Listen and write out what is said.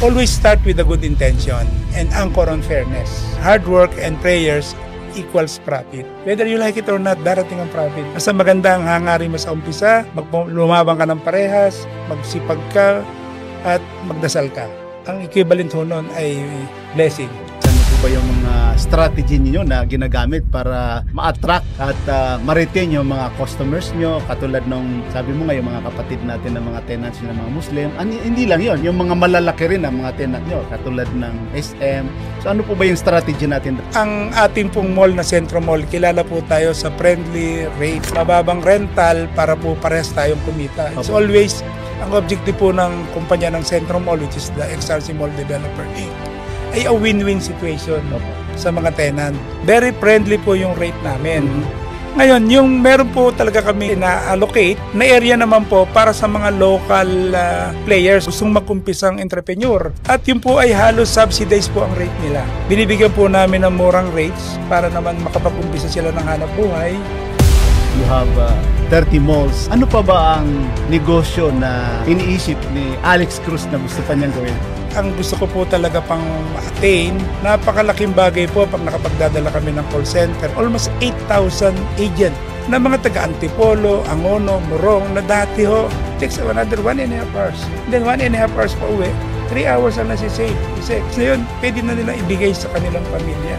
Always start with a good intention and anchor on fairness. Hard work and prayers equals profit. Whether you like it or not, darating ang profit. Basta maganda ang hangarin mo sa umpisa, lumabang ka ng parehas, magsipag ka, at magdasal ka. Ang equivalent ho nun ay blessing. Ano po ba yung mga strategy niyo na ginagamit para ma-attract at ma-retain yung mga customers nyo? Katulad nung sabi mo nga yung mga kapatid natin ng mga tenants ng mga Muslim. Hindi lang yon, yung mga malalaki rin ang mga tenant nyo katulad ng SM. So ano po ba yung strategy natin? Ang ating pong mall na Centro Mall, kilala po tayo sa friendly rate, mababang rental para po parehas tayong kumita. It's always ang objective po ng kumpanya ng Centro Mall, which is the XRC Mall Developer Inc., ay a win-win situation sa mga tenant. Very friendly po yung rate namin. Ngayon, yung meron po talaga kami na-allocate na area naman po para sa mga local players gustong magkumpisang entrepreneur. At yun po ay halos subsidized po ang rate nila. Binibigyan po namin ng murang rates para naman makapag-umpisa sila ng hanap buhay. You have 30 malls. Ano pa ba ang negosyo na iniisip ni Alex Cruz na gusto pa niyang gawin? Ang gusto ko po talaga pang attain, napakalaking bagay po pag nakapagdadala kami ng call center. Almost 8,000 agent na mga taga-Antipolo, Angono, Morong na dati ho, takes another 1.5 hours. Then 1.5 hours pa uwi, 3 hours ang nasisave. Ngayon, pwede na nilang ibigay sa kanilang pamilya.